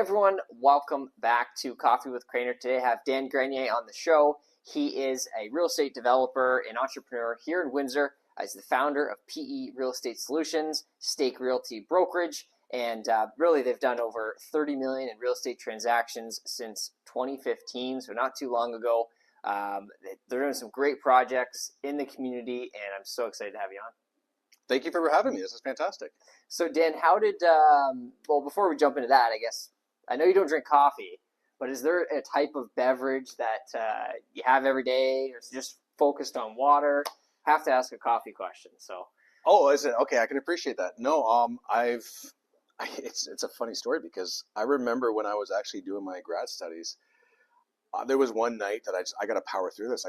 everyone, welcome back to Coffee with Crainer. Today I have Dan Grenier on the show. He is a real estate developer and entrepreneur here in Windsor. He's the founder of PE Real Estate Solutions, Stake Realty Brokerage, and really they've done over $30 million in real estate transactions since 2015, so not too long ago. They're doing some great projects in the community, and I'm so excited to have you on. Thank you for having me. This is fantastic. So Dan, how did, well, before we jump into that, I guess, I know you don't drink coffee, but is there a type of beverage that you have every day, or is it just focused on water? I have to ask a coffee question, so. Oh, is it? Okay, I can appreciate that. No, it's a funny story because I remember when I was actually doing my grad studies, there was one night that I got to power through this.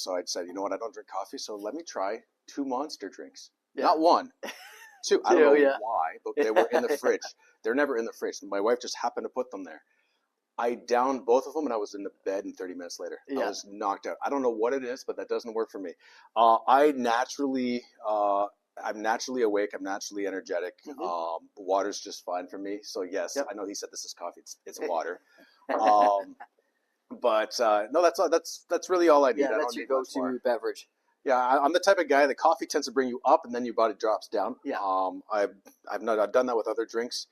So I said, you know what, I don't drink coffee, so let me try 2 Monster drinks. Yeah. Not one, 2. I don't know why, but they were in the fridge. They're never in the fridge. My wife just happened to put them there. I downed both of them, and I was in the bed in 30 minutes later. Yeah. I was knocked out. I don't know what it is, but that doesn't work for me. I'm naturally awake. I'm naturally energetic. Mm-hmm. Water's just fine for me. So yes, yep. I know he said this is coffee. It's water. But no, that's really all I need. Yeah, that's your go-to beverage. Yeah, I'm the type of guy that coffee tends to bring you up, and then your body drops down. Yeah. I've done that with other drinks.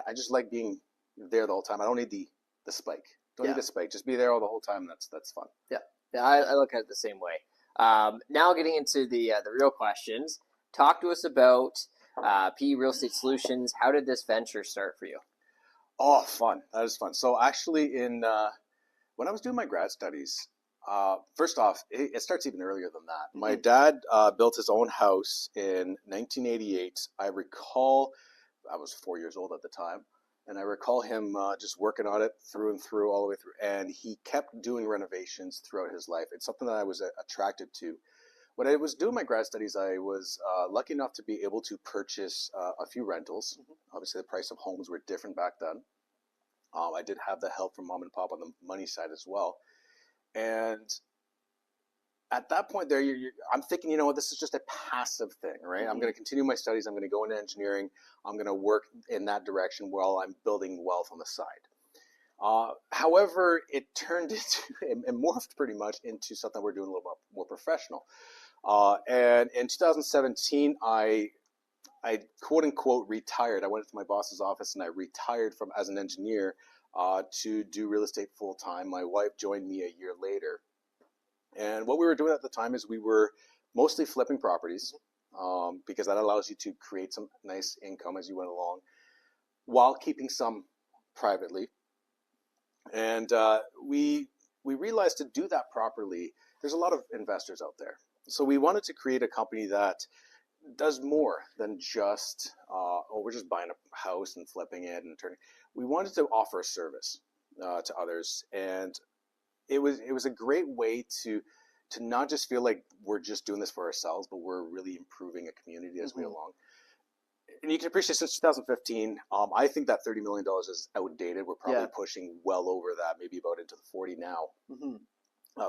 I just like being there the whole time. I don't need the spike. Don't need the spike. Just be there all the whole time. That's fun. Yeah. I look at it the same way. Now getting into the real questions. Talk to us about PE Real Estate Solutions. How did this venture start for you? Oh, fun. That is fun. So actually, when I was doing my grad studies. First off, it starts even earlier than that. Mm-hmm. My dad built his own house in 1988. I recall, I was 4 years old at the time, and I recall him just working on it through and through, all the way through. And he kept doing renovations throughout his life. It's something that I was attracted to. When I was doing my grad studies, I was lucky enough to be able to purchase a few rentals. Mm-hmm. Obviously, the price of homes were different back then. I did have the help from mom and pop on the money side as well. And at that point there, I'm thinking, you know what, this is just a passive thing, right? Mm-hmm. I'm going to continue my studies. I'm going to go into engineering. I'm going to work in that direction while I'm building wealth on the side. However, it turned into, it morphed pretty much into something we're doing a little more professional. And in 2017, I quote unquote retired. I went into my boss's office and I retired as an engineer to do real estate full time. My wife joined me a year later. And what we were doing at the time is we were mostly flipping properties because that allows you to create some nice income as you went along while keeping some privately. And we realized to do that properly, there's a lot of investors out there. So we wanted to create a company that does more than just, we're just buying a house and flipping it and turning. We wanted to offer a service to others, and it was a great way to not just feel like we're just doing this for ourselves, but we're really improving a community as we go along. And you can appreciate since 2015, I think that $30 million is outdated. We're probably pushing well over that, maybe about into the 40 now. Mm-hmm.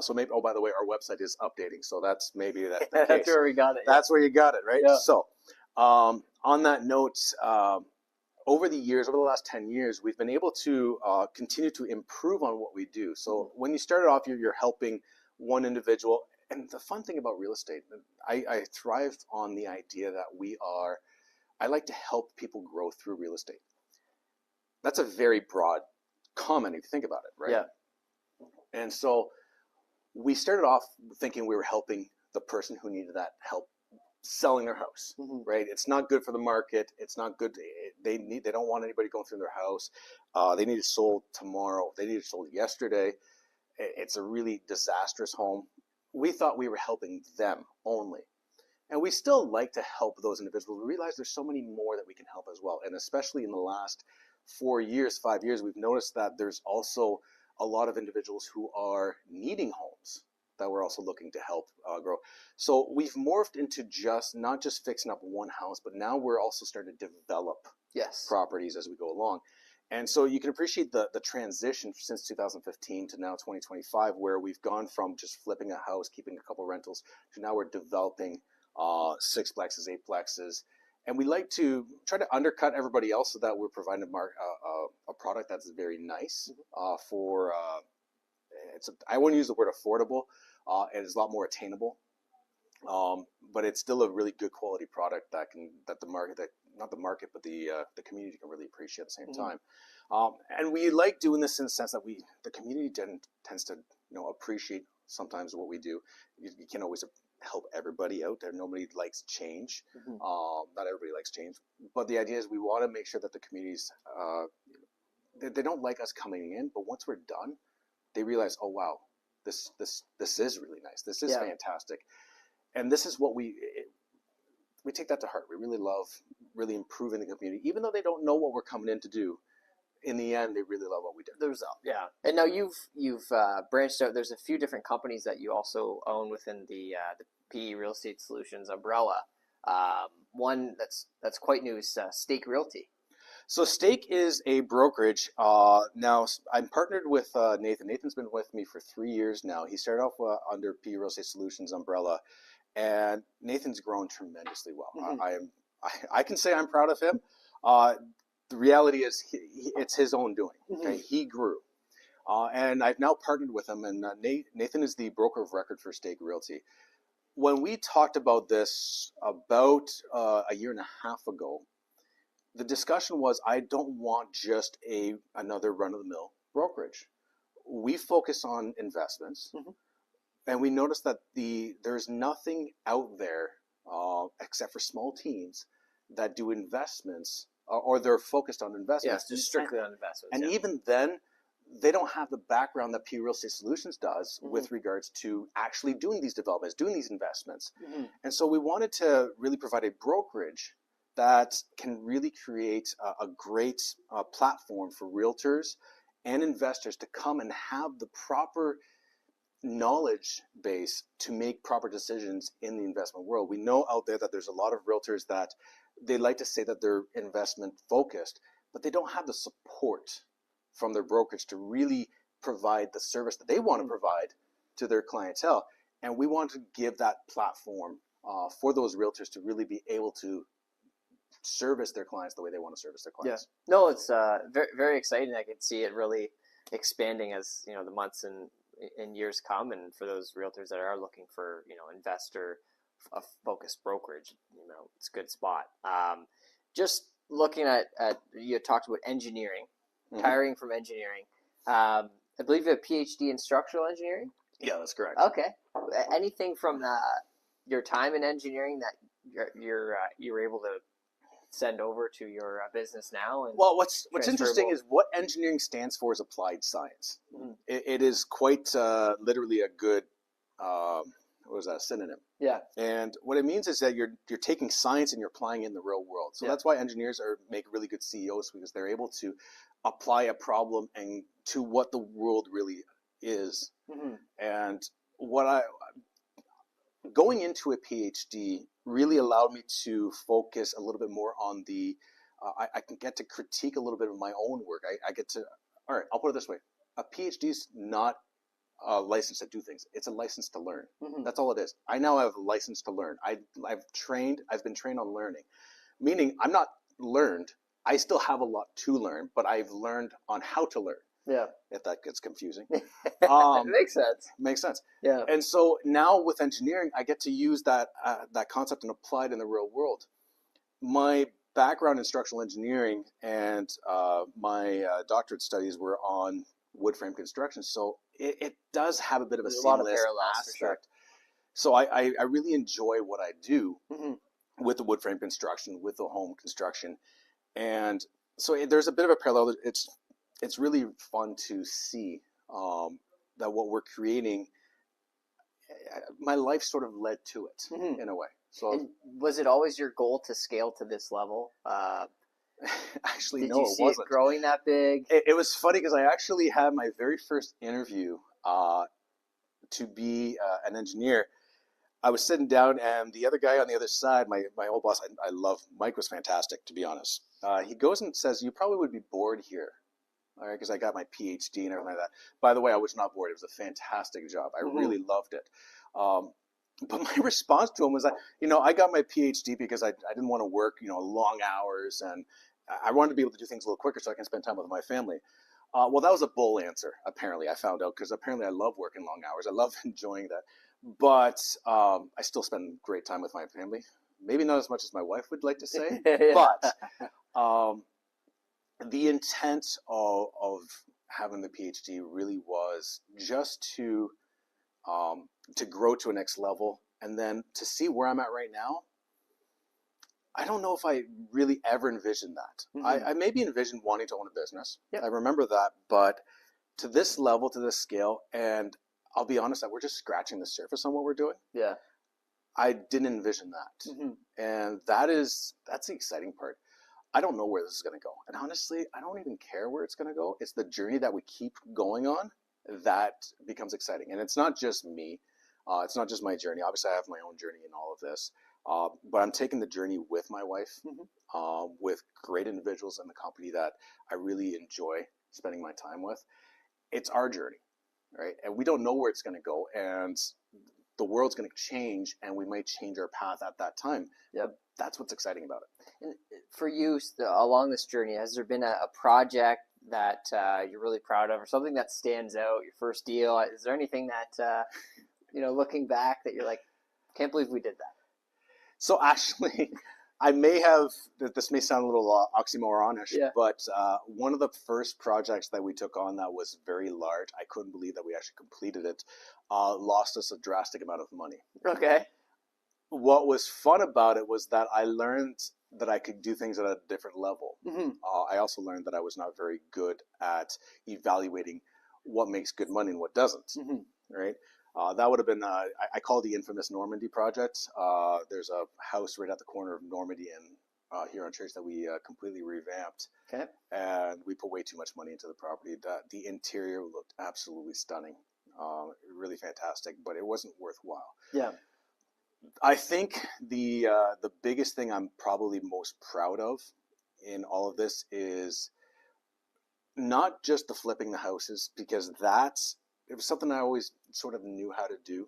So maybe, oh, by the way, our website is updating. So that's maybe the case. That's where we got it. That's where you got it, right? Yeah. So on that note, over the last 10 years, we've been able to continue to improve on what we do. So when you started off, you're helping one individual. And the fun thing about real estate, I thrive on the idea that I like to help people grow through real estate. That's a very broad comment if you think about it, right? Yeah. And so we started off thinking we were helping the person who needed that help selling their house, right? It's not good for the market. It's not good. They don't want anybody going through their house. They need it sold tomorrow. They need it sold yesterday. It's a really disastrous home. We thought we were helping them only. And we still like to help those individuals. We realize there's so many more that we can help as well. And especially in the last 4 years, 5 years, we've noticed that there's also a lot of individuals who are needing homes that we're also looking to help grow. So we've morphed into not just fixing up one house, but now we're also starting to develop properties as we go along. And so you can appreciate the transition since 2015 to now 2025, where we've gone from just flipping a house, keeping a couple rentals, to now we're developing 6plexes, 8plexes. And we like to try to undercut everybody else so that we're providing a product that's very nice for I wouldn't use the word affordable, and it's a lot more attainable. But it's still a really good quality product that the market, that not the market, but the community can really appreciate at the same time. And we like doing this in the sense that the community tends to appreciate sometimes what we do. You can't always help everybody out there. Nobody likes change. Not everybody likes change, but the idea is we want to make sure that the communities they don't like us coming in, but once we're done, they realize, oh wow, this is really nice. This is fantastic. And this is what we take that to heart. We really love really improving the community, even though they don't know what we're coming in to do. In the end, they really love what we do. The result, yeah. And now you've branched out. There's a few different companies that you also own within the PE Real Estate Solutions umbrella. One that's quite new is Stake Realty. So Stake is a brokerage. Now I'm partnered with Nathan. Nathan's been with me for 3 years now. He started off under PE Real Estate Solutions umbrella, and Nathan's grown tremendously well. I can say I'm proud of him. The reality is it's his own doing. Okay? He grew. And I've now partnered with him, and Nathan is the broker of record for Stake Realty. When we talked about this about a year and a half ago, the discussion was, I don't want just another run-of-the-mill brokerage. We focus on investments, and we noticed that there's nothing out there except for small teams that do investments, or they're focused on investments. Yes, just strictly on investments. And even then, they don't have the background that PE Real Estate Solutions does with regards to actually doing these developments, doing these investments. And so we wanted to really provide a brokerage that can really create a great platform for realtors and investors to come and have the proper knowledge base to make proper decisions in the investment world. We know out there that there's a lot of realtors that they like to say that they're investment focused, but they don't have the support from their brokerage to really provide the service that they want to provide to their clientele. And we want to give that platform for those realtors to really be able to service their clients the way they want to service their clients. Yeah. No, it's very, very exciting. I can see it really expanding as the months and years come, and for those realtors that are looking for investor focused brokerage, it's a good spot. Just looking at you talked about engineering, retiring from engineering. I believe you have a PhD in structural engineering. Yeah, that's correct. Okay. Anything from your time in engineering that you were able to send over to your business now? And well, what's interesting is what engineering stands for is applied science. It is quite literally a good synonym. Yeah. And what it means is that you're taking science and you're applying it in the real world. So that's why engineers make really good CEOs, because they're able to apply a problem and to what the world really is. And going into a PhD really allowed me to focus a little bit more on I can get to critique a little bit of my own work. I get to, all right, I'll put it this way. A PhD is not a license to do things. It's a license to learn. That's all it is. I now have a license to learn. I've been trained on learning, meaning I'm not learned. I still have a lot to learn, but I've learned on how to learn. Yeah. If that gets confusing. It makes sense. Makes sense. Yeah. And so now with engineering, I get to use that concept and apply it in the real world. My background in structural engineering and my doctorate studies were on wood frame construction. So it does have a bit of a seamless aspect. Sure. So I really enjoy what I do with the wood frame construction, with the home construction. And so there's a bit of a parallel. It's really fun to see that what we're creating, my life sort of led to it in a way. So, and was it always your goal to scale to this level? Actually, no, it wasn't. Did you see it growing that big? It was funny because I actually had my very first interview to be an engineer. I was sitting down, and the other guy on the other side, my old boss, I love, Mike was fantastic, to be honest. He goes and says, "You probably would be bored here." All right, because I got my PhD and everything like that. By the way, I was not bored. It was a fantastic job. I really loved it. But my response to him was that, I got my PhD because I didn't want to work, long hours, and I wanted to be able to do things a little quicker so I can spend time with my family. Well, that was a bull answer, apparently, I found out, because apparently I love working long hours. I love enjoying that. But I still spend great time with my family. Maybe not as much as my wife would like to say, but the intent of having the PhD really was just to grow to a next level, and then to see where I'm at right now. I don't know if I really ever envisioned that. I maybe envisioned wanting to own a business. Yep. I remember that, but to this level, to this scale, and I'll be honest, that we're just scratching the surface on what we're doing. Yeah. I didn't envision that. And that's the exciting part. I don't know where this is going to go. And honestly, I don't even care where it's going to go. It's the journey that we keep going on that becomes exciting. And it's not just me. It's not just my journey. Obviously, I have my own journey in all of this. But I'm taking the journey with my wife, with great individuals in the company that I really enjoy spending my time with. It's our journey, right? And we don't know where it's going to go. And the world's going to change, and we might change our path at that time. Yep. That's what's exciting about it. And for you, along this journey, has there been a project that you're really proud of, or something that stands out, your first deal? Is there anything that, looking back, that you're like, can't believe we did that? So actually, I may have, this may sound a little oxymoronish, but one of the first projects that we took on that was very large, I couldn't believe that we actually completed it, lost us a drastic amount of money. Okay. What was fun about it was that I learned that I could do things at a different level. I also learned that I was not very good at evaluating what makes good money and what doesn't, right? That would have been, I call the infamous Normandy project. There's a house right at the corner of Normandy and here on Church that we completely revamped. Okay. And we put way too much money into the property. The interior looked absolutely stunning, really fantastic, but it wasn't worthwhile. Yeah. I think the biggest thing I'm probably most proud of in all of this is not just the flipping the houses, because it was something I always sort of knew how to do.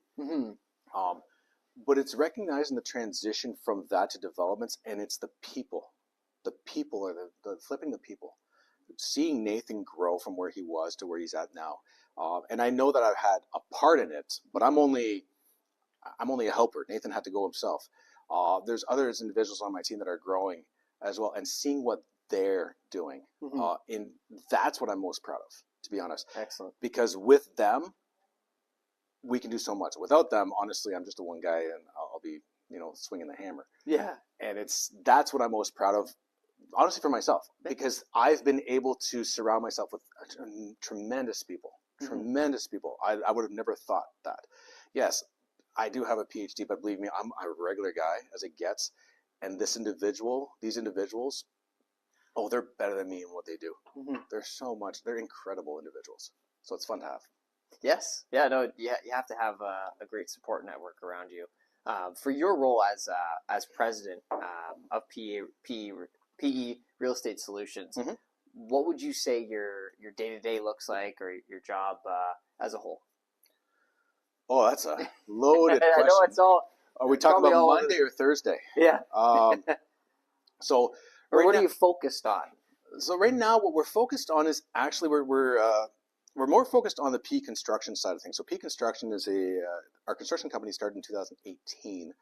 But it's recognizing the transition from that to developments, and it's the people. The people are the flipping the people. Seeing Nathan grow from where he was to where he's at now. And I know that I've had a part in it, but I'm only a helper. Nathan had to go himself. There's other individuals on my team that are growing as well, and seeing what they're doing. And that's what I'm most proud of, to be honest. Excellent. Because with them, we can do so much. Without them, honestly, I'm just a one guy, and I'll be, swinging the hammer. Yeah. And that's what I'm most proud of, honestly, for myself, because I've been able to surround myself with tremendous people. Tremendous people. I would have never thought that. Yes, I do have a PhD, but believe me, I'm a regular guy as it gets. And these individuals, oh, they're better than me in what they do. They're incredible individuals. So it's fun to have. Yes. Yeah, no, you have to have a great support network around you. For your role as president of PE Real Estate Solutions, what would you say your day-to-day looks like, or your job as a whole? Oh, that's a loaded question. I know it's all... Are we talking about Monday or Thursday? Yeah. So, what are you focused on? So right now, what we're focused on is actually we're more focused on the P construction side of things. So P construction is our construction company started in 2018.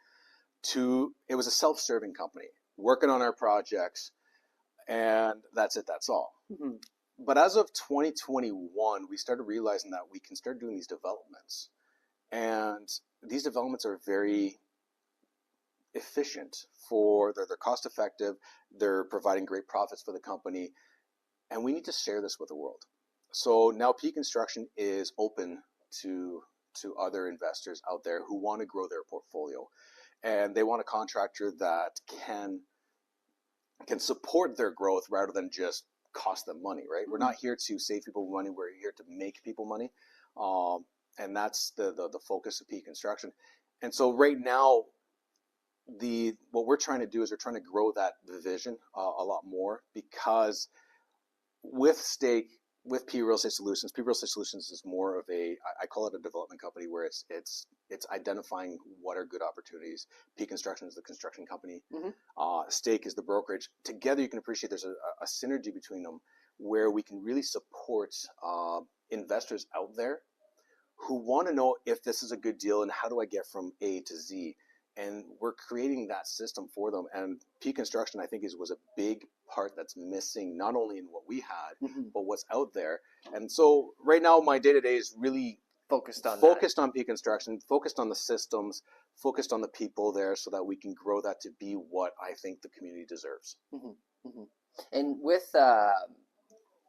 It was a self-serving company working on our projects, and that's it. That's all. But as of 2021, we started realizing that we can start doing these developments, and these developments are very efficient. They're cost effective. They're providing great profits for the company, and we need to share this with the world. So now P Construction is open to other investors out there who want to grow their portfolio, and they want a contractor that can support their growth rather than just cost them money, right? We're not here to save people money. We're here to make people money. And that's the focus of P Construction. And so right now, what we're trying to do is we're trying to grow that division a lot more, because with stake, with P Real Estate Solutions, P Real Estate Solutions is more of I call it a development company where it's identifying what are good opportunities. P Construction is the construction company. Stake is the brokerage. Together, you can appreciate there's a synergy between them where we can really support investors out there who want to know if this is a good deal and how do I get from A to Z. And we're creating that system for them. And P Construction, I think, was a big part that's missing, not only in what we had, but what's out there. And so right now, my day-to-day is really focused on P Construction, focused on the systems, focused on the people there so that we can grow that to be what I think the community deserves. And with,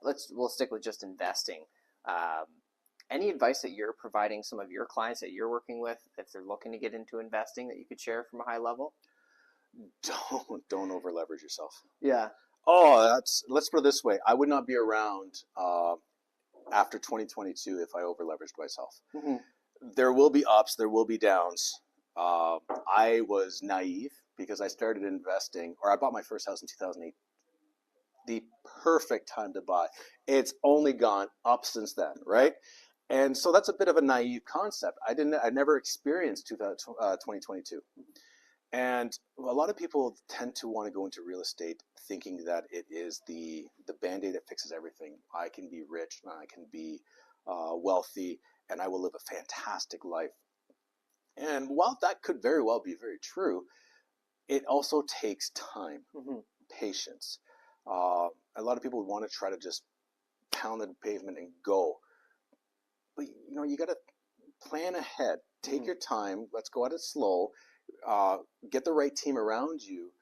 we'll stick with just investing. Any advice that you're providing some of your clients that you're working with, if they're looking to get into investing, that you could share from a high level? Don't over leverage yourself. Yeah. Oh, let's put it this way. I would not be around after 2022 if I over leveraged myself. There will be ups, there will be downs. I was naive because I started investing, or I bought my first house in 2008. The perfect time to buy. It's only gone up since then, right? And so that's a bit of a naive concept. I never experienced 2022. And a lot of people tend to want to go into real estate thinking that it is the Band-Aid that fixes everything. I can be rich, and I can be wealthy, and I will live a fantastic life. And while that could very well be very true, it also takes time, patience. A lot of people want to try to just pound the pavement and go. But, you got to plan ahead. Take your time. Let's go at it slow. Get the right team around you.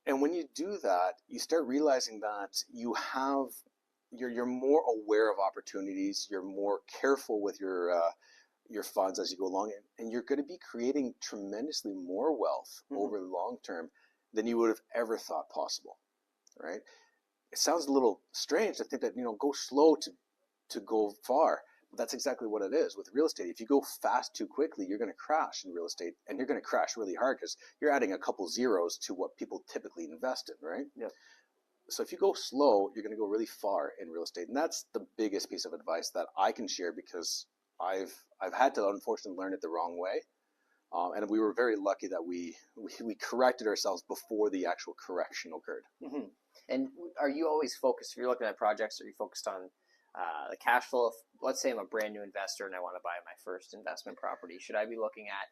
And when you do that, you start realizing that you're more aware of opportunities. You're more careful with your funds as you go along. And you're going to be creating tremendously more wealth over the long term than you would have ever thought possible. Right? It sounds a little strange to think that, go slow to go far. But that's exactly what it is with real estate. If you go fast too quickly, you're going to crash in real estate, and you're going to crash really hard because you're adding a couple zeros to what people typically invest in, right? Yeah. So if you go slow, you're going to go really far in real estate. And that's the biggest piece of advice that I can share because I've had to unfortunately learn it the wrong way. And we were very lucky that we corrected ourselves before the actual correction occurred. And are you always focused, if you're looking at projects, are you focused on the cash flow? If, let's say I'm a brand new investor and I want to buy my first investment property, should I be looking at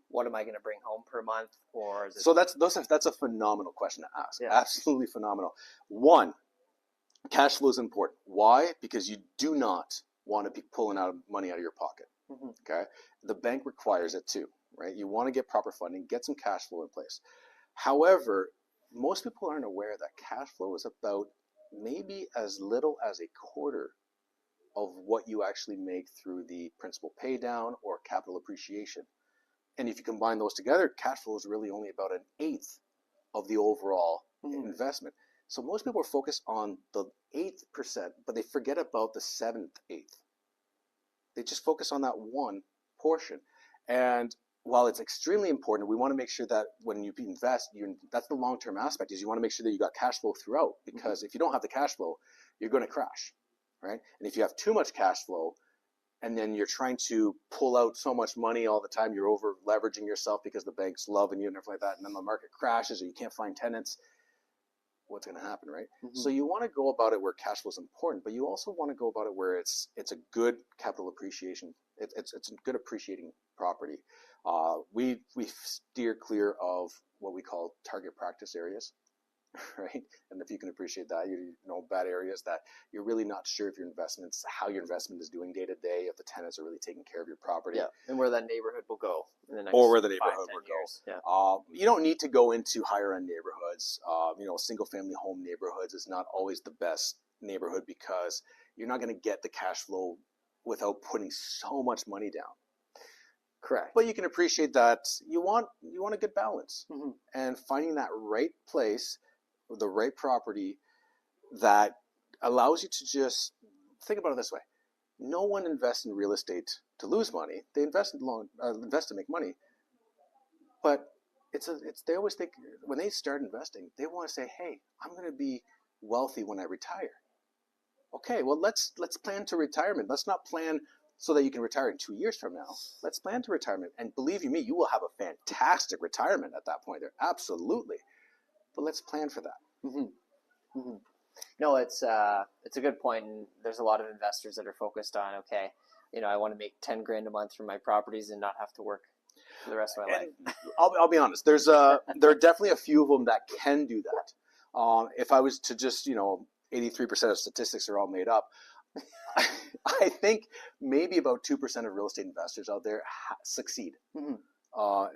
what am I going to bring home per month? Or is it... So that's a phenomenal question to ask. Yeah. Absolutely phenomenal. One, cash flow is important. Why? Because you do not want to be pulling out money out of your pocket. Okay, the bank requires it too, right? You want to get proper funding, get some cash flow in place. However, most people aren't aware that cash flow is about maybe as little as a quarter of what you actually make through the principal pay down or capital appreciation. And if you combine those together, cash flow is really only about 1/8 of the overall investment. So most people are focused on the 8%, but they forget about the 7/8. They just focus on that one portion. And while it's extremely important, we want to make sure that when you invest, that's the long-term aspect, is you want to make sure that you got cash flow throughout. Because if you don't have the cash flow, you're going to crash, right? And if you have too much cash flow, and then you're trying to pull out so much money all the time, you're over leveraging yourself because the banks loving you and everything like that, and then the market crashes or you can't find tenants, what's going to happen, right? So you want to go about it where cash flow is important, but you also want to go about it where it's a good capital appreciation. It's a good appreciating property. We steer clear of what we call target practice areas, right? And if you can appreciate that, bad areas that you're really not sure if how your investment is doing day to day, if the tenants are really taking care of your property. Yeah, and where that neighborhood will go in the next or where the neighborhood will go. Yeah. You don't need to go into higher end neighborhoods. Single family home neighborhoods is not always the best neighborhood because you're not going to get the cash flow without putting so much money down. Correct. But you can appreciate that you want a good balance, and finding that right place, the right property that allows you to just think about it this way. No one invests in real estate to lose money. They invest to make money. But they always think when they start investing, they want to say, "Hey, I'm going to be wealthy when I retire." okay, well, let's plan to retirement. Let's not plan so that you can retire in 2 years from now. Let's plan to retirement. And believe you me, you will have a fantastic retirement at that point there. Absolutely. But let's plan for that. Mm-hmm. Mm-hmm. No, it's a good point, and there's a lot of investors that are focused on, okay, I want to make 10 grand a month from my properties and not have to work for the rest of my life. I'll be honest. There are definitely a few of them that can do that. If I was to just 83% of statistics are all made up. I think maybe about 2% of real estate investors out there succeed. Mm-hmm.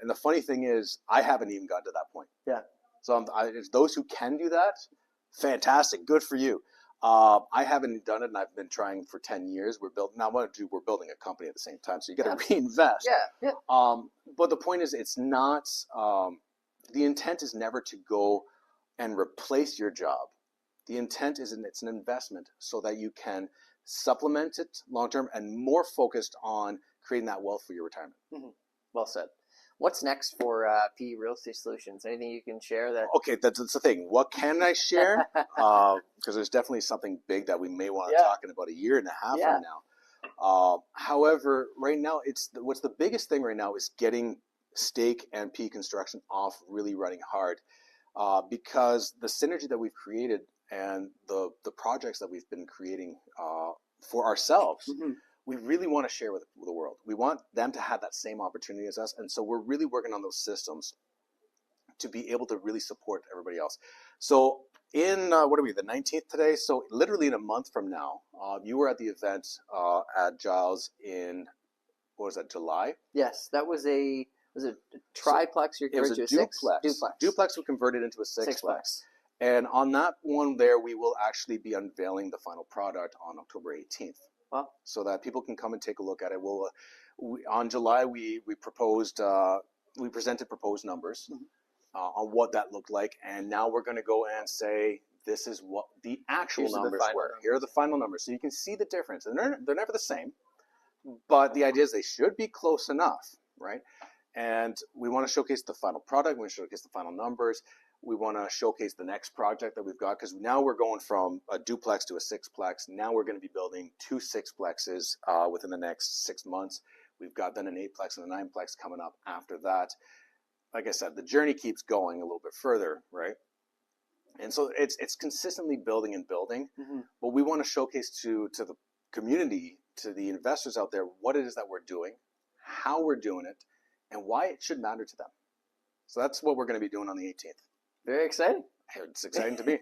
And the funny thing is, I haven't even gotten to that point. Yeah. So it's those who can do that, fantastic, good for you. I haven't done it, and I've been trying for 10 years. We're building a company at the same time, so you got to reinvest. Yeah. But the point is, it's not. The intent is never to go and replace your job. The intent is it's an investment so that you can supplement it long term and more focused on creating that wealth for your retirement. Mm-hmm. Well said. What's next for PE Real Estate Solutions? Anything you can share? Okay, that's the thing. What can I share? Because there's definitely something big that we may want to talk in about a year and a half from now. However, right now, what's the biggest thing right now is getting stake and PE construction off really running hard, because the synergy that we've created and the projects that we've been creating for ourselves, mm-hmm. we really want to share with the world. We want them to have that same opportunity as us. And so we're really working on those systems to be able to really support everybody else. So in, what are we, the 19th today? So literally in a month from now, you were at the event at Giles in, what was that, July? Yes, that was a triplex you're converting to a duplex. Duplex we converted into a sixplex. And on that one there, we will actually be unveiling the final product on October 18th. Wow. So that people can come and take a look at it. On July, we presented proposed numbers on what that looked like. And now we're going to go and say, this is what the actual numbers were. Here are the final numbers. So you can see the difference. And they're never the same. But the idea is they should be close enough, right? And we want to showcase the final product. We want to showcase the final numbers. We want to showcase the next project that we've got, because now we're going from a duplex to a sixplex. Now we're going to be building 2 sixplexes within the next 6 months. We've got then an 8plex and a 9plex coming up after that. Like I said, the journey keeps going a little bit further, right? And so it's consistently building and building. Mm-hmm. But we want to showcase to the community, to the investors out there, what it is that we're doing, how we're doing it, and why it should matter to them. So that's what we're going to be doing on the 18th. Very exciting. It's exciting to me.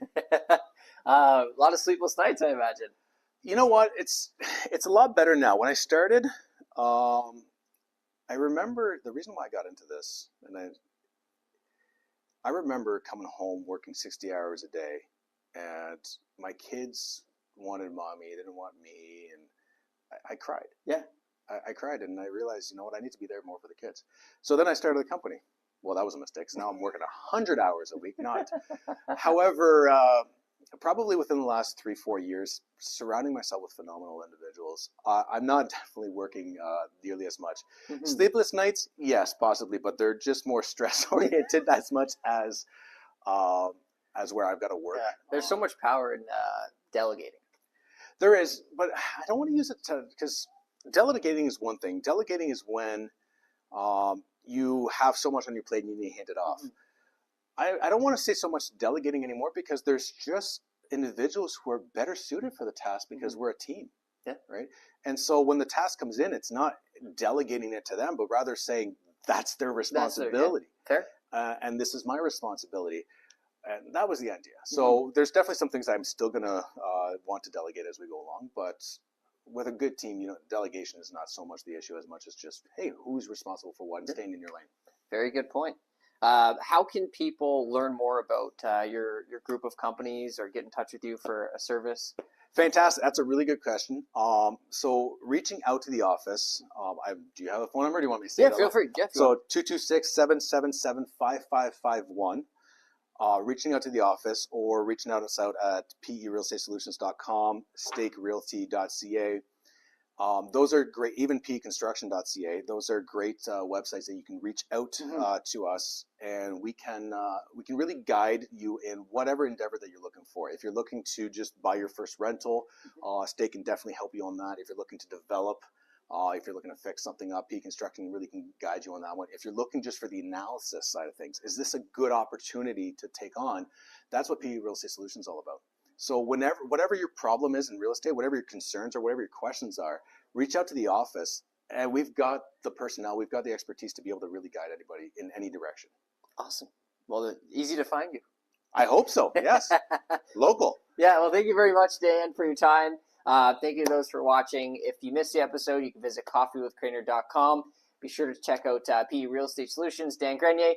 A lot of sleepless nights, I imagine. You know what? It's a lot better now. When I started, I remember the reason why I got into this, and I remember coming home working 60 hours a day, and my kids wanted mommy, they didn't want me, and I cried. Yeah. I cried, and I realized, you know what, I need to be there more for the kids. So then I started the company. Well, that was a mistake. So now I'm working 100 hours a week. Not. However, probably within the last 3-4 years, surrounding myself with phenomenal individuals, I'm not definitely working nearly as much. Mm-hmm. Sleepless nights, yes, possibly, but they're just more stress oriented as much as where I've got to work. Yeah. There's so much power in delegating. There is, but I don't want to use it because delegating is one thing. Delegating is when you have so much on your plate and you need to hand it off. Mm-hmm. I don't want to say so much delegating anymore, because there's just individuals who are better suited for the task because we're a team. Yeah. Right. And so when the task comes in, it's not delegating it to them, but rather saying that's their responsibility. Fair. And this is my responsibility. And that was the idea. So there's definitely some things I'm still going to want to delegate as we go along, but with a good team, delegation is not so much the issue as much as just, hey, who's responsible for what and staying in your lane. Very good point. How can people learn more about your group of companies or get in touch with you for a service? Fantastic. That's a really good question. So reaching out to the office, do you have a phone number? Do you want me to say that? Feel free. Yeah, so 226-777-5551. Reaching out to the office, or reaching out us out at perealestatesolutions.com, stakerealty.ca. Those are great. Even pconstruction.ca. Those are great websites that you can reach out to us, and we can really guide you in whatever endeavor that you're looking for. If you're looking to just buy your first rental, Stay can definitely help you on that. If you're looking to develop, if you're looking to fix something up, P-Construction really can guide you on that one. If you're looking just for the analysis side of things, is this a good opportunity to take on? That's what PE Real Estate Solutions is all about. So whatever your problem is in real estate, whatever your concerns or whatever your questions are, reach out to the office, and we've got the personnel, we've got the expertise to be able to really guide anybody in any direction. Awesome. Well, easy to find you. I hope so. Yes. Local. Yeah. Well, thank you very much, Dan, for your time. Thank you to those for watching. If you missed the episode, you can visit coffeewithcrainer.com. Be sure to check out PE Real Estate Solutions, Dan Grenier.